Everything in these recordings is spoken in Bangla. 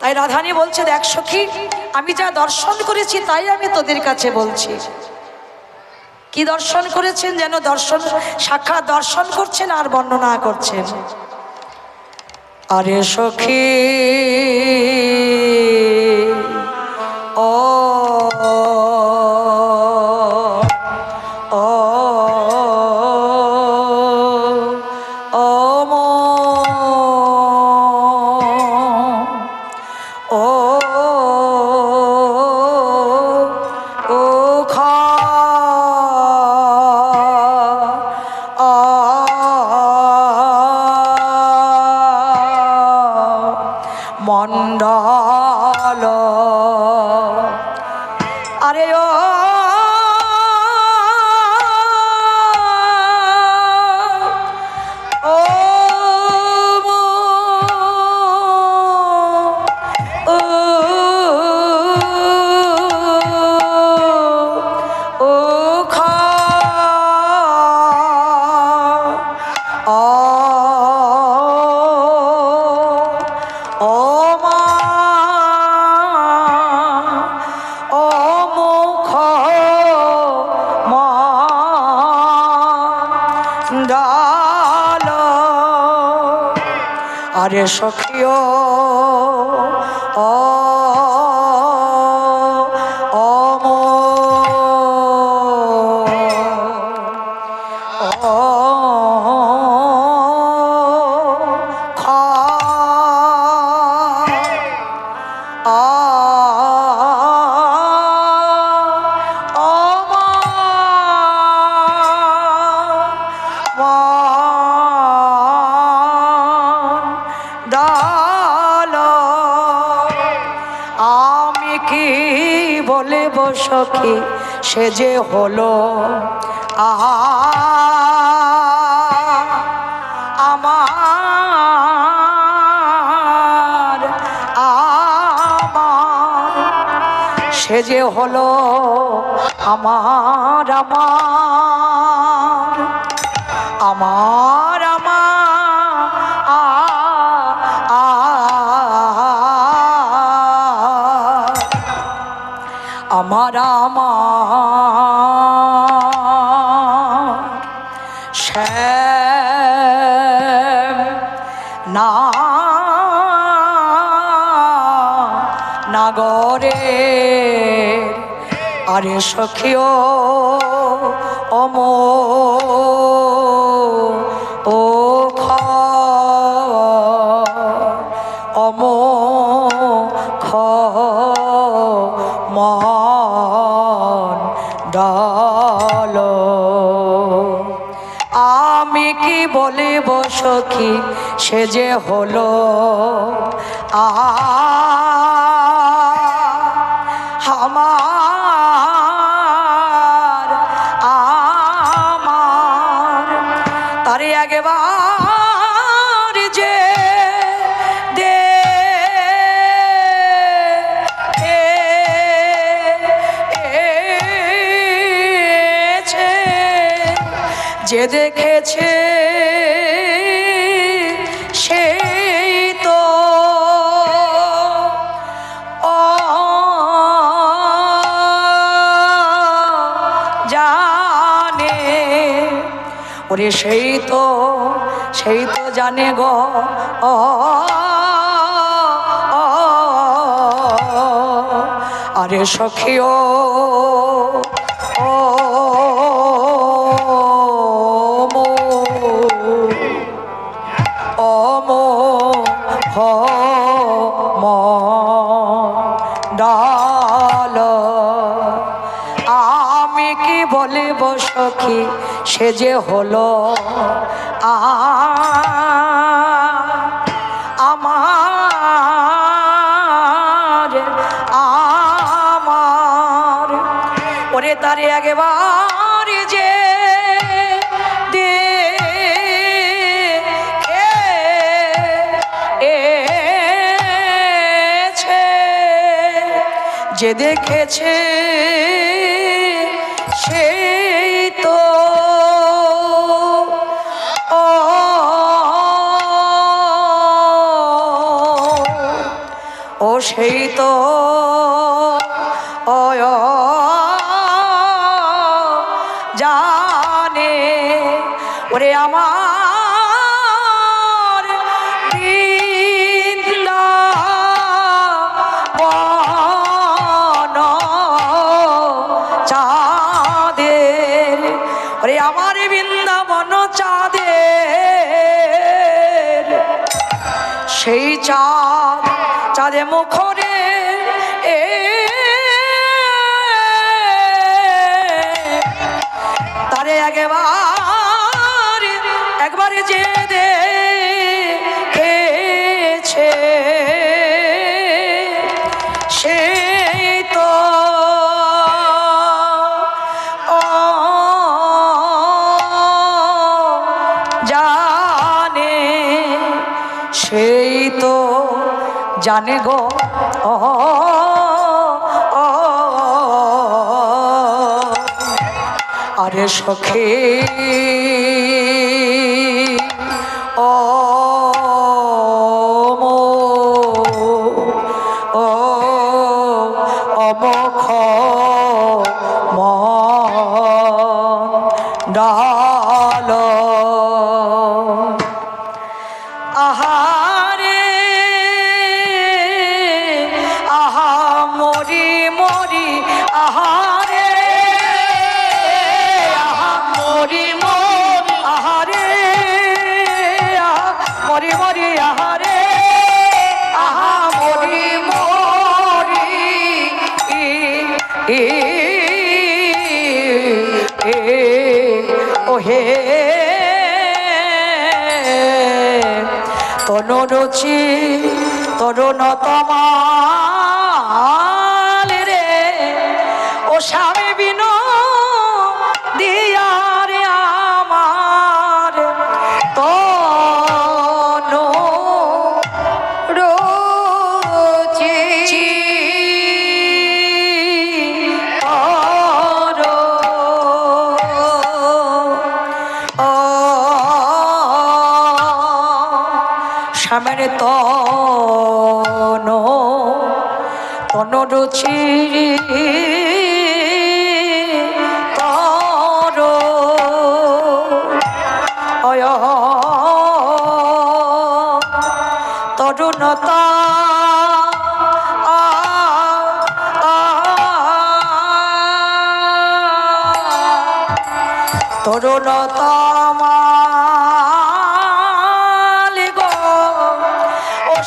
আর রাধারানী বলছে, দেখ সখী, আমি যা দর্শন করেছি তাই আমি তোদের কাছে বলছি। কি দর্শন করেছেন? যেন দর্শন, সাক্ষাৎ দর্শন করছেন আর বর্ণনা করছেন। আরে সখী ও ও ও মো ও ও খা মন্ডল আরে ও আরে সখিও ও মো ও খা আমি কি বলব সখী, সে যে হলো আমার আমার সে যে হলো আমার আমার আমার আমার আমার শ্যাম না নাগরে আরে সখিও অমো ও খ অমো খ মন্ডল আমি কি বলিব সখী, সে যে হলো আমার আমার তারে একবার যে যে দেখেছে সেই তো জানে, ওরে সেই তো জানে গো আরে সখিও মন্ডল আমি কি বলিব সখী, সে যে হলো আমার আমার ওরে তারে একবার যে যে দেখেছে সেই তো ও সেই তো জানে ওরে আমার বৃন্দাবন চাঁদের ওরে আমার বৃন্দাবন চাঁদের সেই চাঁদ চাঁদে মুখরে তারে একবারে যে দেখেছে সেই তো জানে সেই তো জানে গো আরে সখী অমুখ মন্ডল আহারে আহা মরি মরি আহারে আহা মরি মরি আহারে মরি মরি আহারে আহা মরি মরি ওহে তনু রুচি তরুণ তমাল রে ও স্বামী বিন দিয়ারে আমার তনু রুচি শ্যামের তনু রুচি তর তরুণতা তরুণতা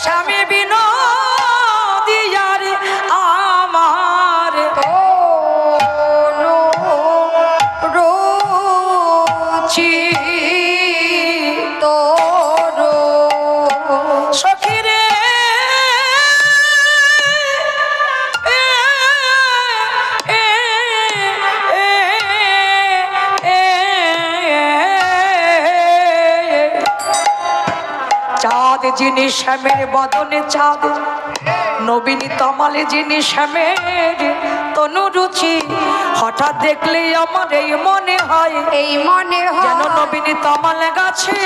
স্বামী বিন দিয়ার আমার রুচি তোর সখীরে চাঁদ যিনি শ্যামের বদনে চাঁদ নবীনী তমালে যিনি শ্যামের তনু রুচি হঠাৎ দেখলে আমার এই মনে হয় যেন নবীনী তমালে গাছে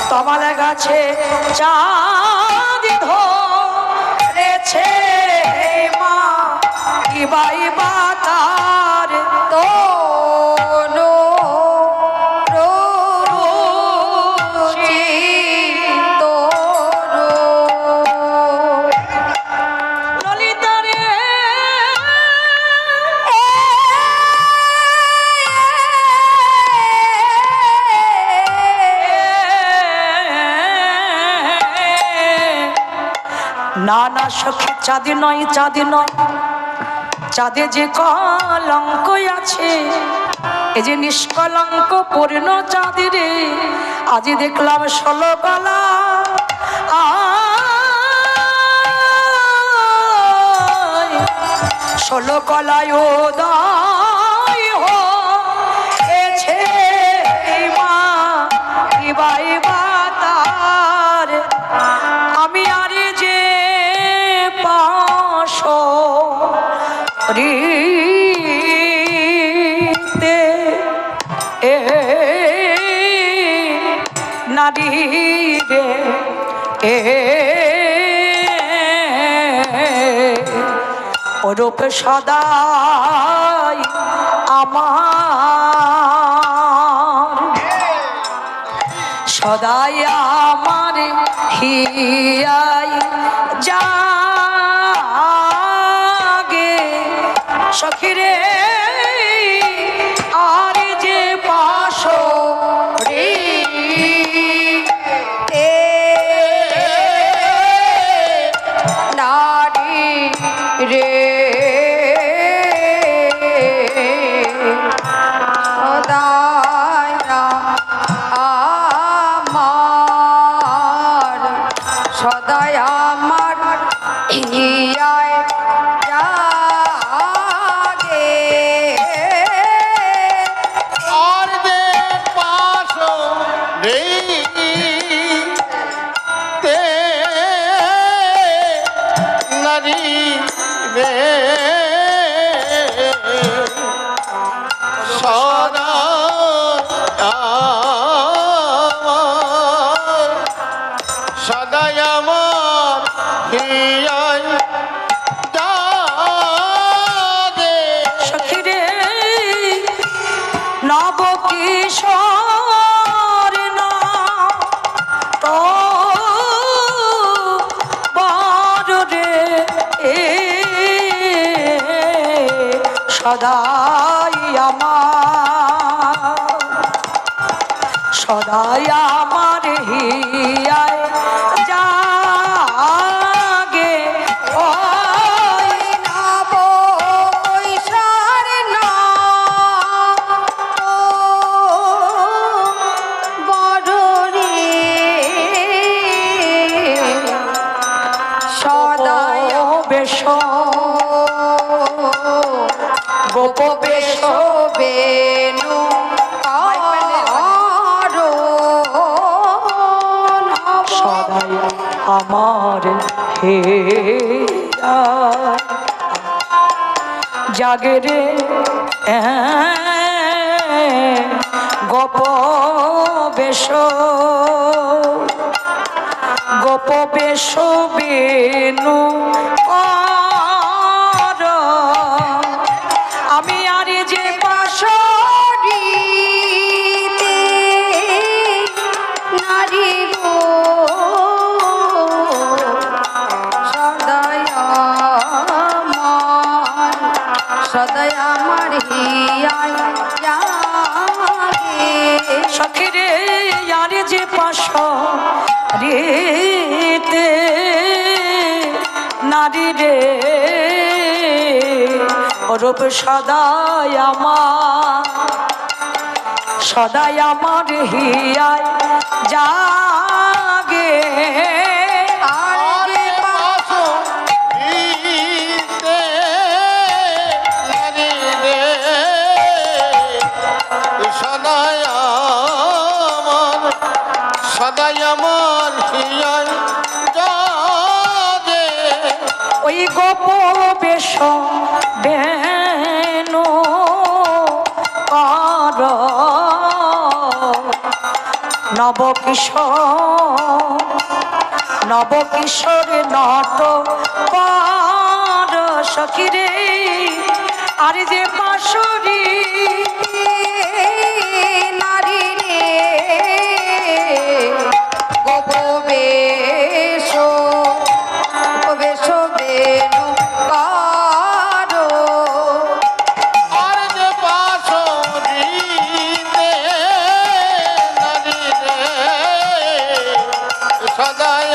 তমালে গাছে চাঁদ ধরেছে মা ইবাই বাতার তো না না সখী চাঁদে নয় চাঁদে যে কলঙ্ক আছে এ যে নিষ্কলঙ্ক পূর্ণ চাঁদে রে আজি দেখলাম 16 গলা ষোলো কলায় উদয় হয়েছে মা ইবাই বাতার আমি আরে যে পাশরিতে নারী রে ওরূপ সদাই আমার, সদাই আমার হিয়াই জাগে সখিরে আর যে পাশরে নারী রে সদাই আমার হিয়ায় জাগে আর যে পাশ রে তে নারী রে সদা সদাই আমার হিয়ায় জাগে সখিরে নব কিশোর না তো বড় রে সদাই আমার, সদাই আমার হিয়ায় জাগে ওই নব কৈশোর না বড় রে সদাই বেশ গোপ বেশ বেনু সদাই আমার হে জাগে রে গোপ বেশ গোপ বেশ বেনু কর। আমি আর যে পাশরিতে নারী গো সদাই আমার হিয়ায় জাগে সখিরে আরে যে পাশ রেতে নারী রে ওরূপ সদাই আমার হিয়ায় জাগে আর যে পাশ রিতে নারী রে সদাই আমার হিয়ায় জাগে ওই গোপ বেশ বেনু কর নবকিশোর নট কর সখিরে আর যে পাশরি নারী রে গোপবেশ বেনু কারো আর যে পাশ রিতে নারী রে সদাই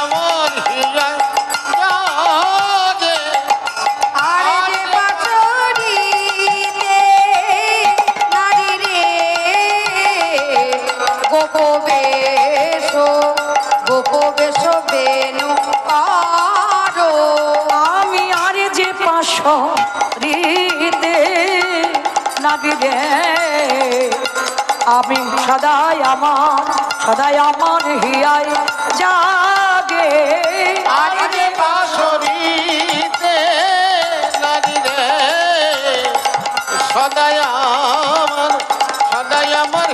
আমার হিয়ায় জাগে আর যে পাশরিতে নারী রে গোপবেশ বেনু কারো আমি আর যে পাশরিতে নারী রে আমি সদাই আমার হিয়ায় জাগে আর যে পাশ রিতে নারী রে সদাই আমার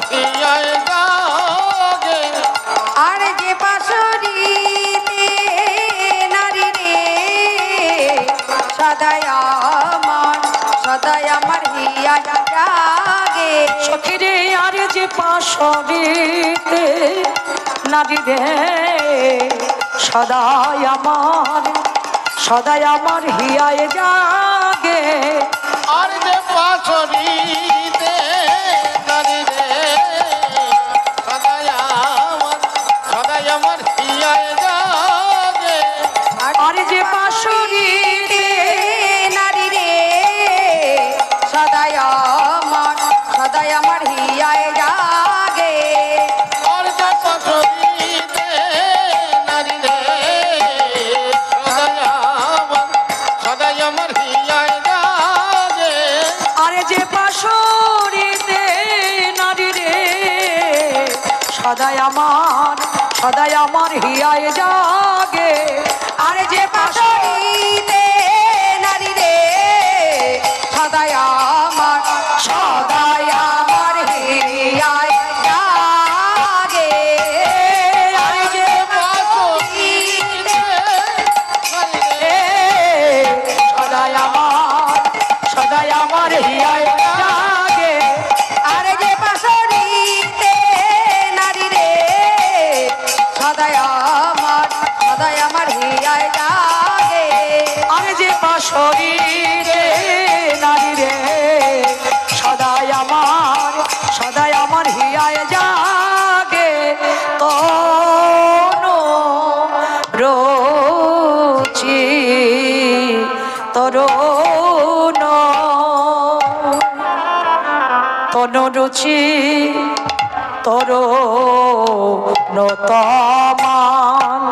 সদাই আমার হিয়া জাগে সখিরে আর যে পাশরিতে নারী রে সদাই আমার হিয়ায় জাগে আর যে পাশরিতে নারী রে সদাই আমার হিয়ায় জাগে আর যে পাশরিতে নারী রে সদাই আমার হিয়ায় জাগে আর যে পাশরিতে নারী রে সদাই আমার হিয়ায় জাগে আরে যে পাশরিতে নারী রে সদাই আমার হিয়ায় জাগে আরে যে পাশরিতে নারী রে সদাই আমার হিয়ায় জাগে আরে যে পাশরিতে নারী রে সদাই আমার হিয়ায় জাগে আরে যে পাশরিতে নারী রে সদাই আমার হিয়ায় জাগে আরে যে পাশরিতে নারী রে সদাই আমার হিয়ায় জাগে তনু রুচি তরুণ তনু রুচি তরুণ তমাল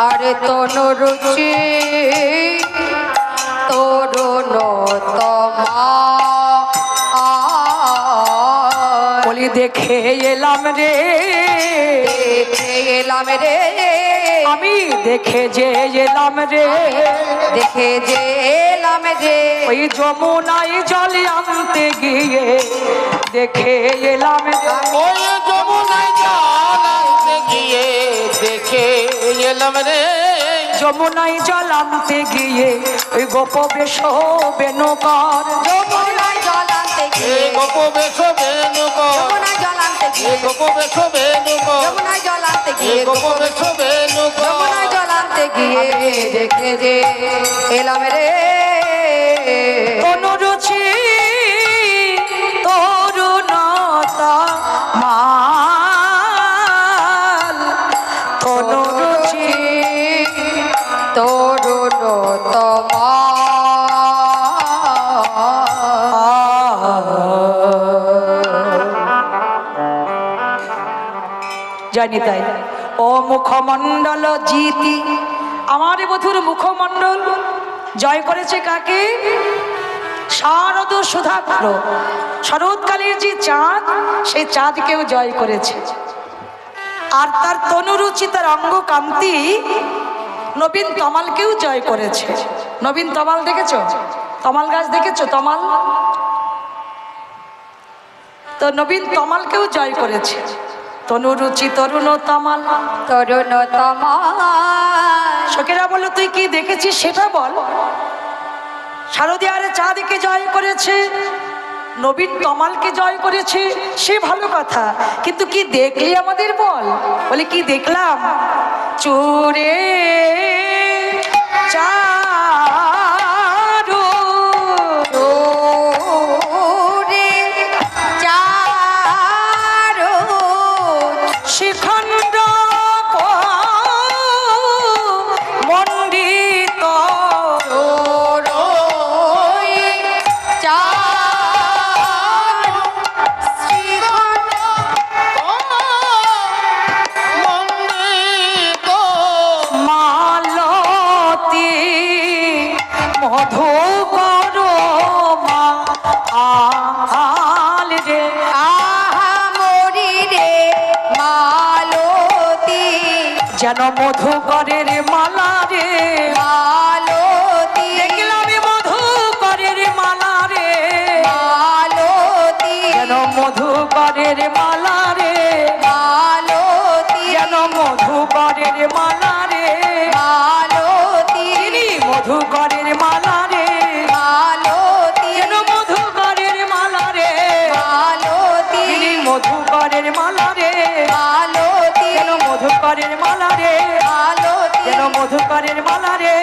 আরে তনু রুচি তরুণ বলি দেখে এলাম রে দেখে এলাম রে আমি দেখে যে এলাম রে দেখে যে এলাম রে ওই যমুনায় জল আনতে গিয়ে দেখে এলাম রে ওই যমুনায় জল আনতে গিয়ে দেখে এলাম রে যমুনায় জল আনতে গিয়ে ওই গোপ বেশ বেনুকর যমুনায় জল আনতে এ গিয়ে গোপ বেশ বেনুকর যমুনায় জল আনতে এ গিয়ে গোপ বেশ বেনুকর যমুনায় জল আনতে এ গিয়ে গোপ বেশ বেনুকর যমুনায় জল আনতে গিয়ে দেখে যে এলাম রে তনু রুচি তরুণতা মাল তনু রুচি তরুণ জানি তাই ও মুখমণ্ডল জিতি আমার বধুর মুখমণ্ডল জয় করেছে কাকে শারদ সুধাগ্র শরৎকালের যে চাঁদ সেই চাঁদকেও জয় করেছে আর তার তনুরুচি তার অঙ্গ কান্তি নবীন তমালকেও জয় করেছে নবীন তমাল দেখেছো তমাল গাছ দেখেছো তমাল তো নবীন তমালকেও জয় করেছে তনুরুচি তরুণ তমাল সখীরা বললো তুই কি দেখেছিস সেটা বল শারদিয়ারে চাঁদকে জয় করেছে নবীন তমালকে জয় করেছে সে ভালো কথা কিন্তু কি দেখলি আমাদের বল বলে কি দেখলাম চোরে চারু শিখণ্ড মণ্ডিত মালতী মধুকর মাল রে যেন মধুকরের মালা রে দেখলাম মধুকরের মালা রে যেন মধুকরের মালা রে যেন মধুকরের মালা রে মধুকরের মালা রে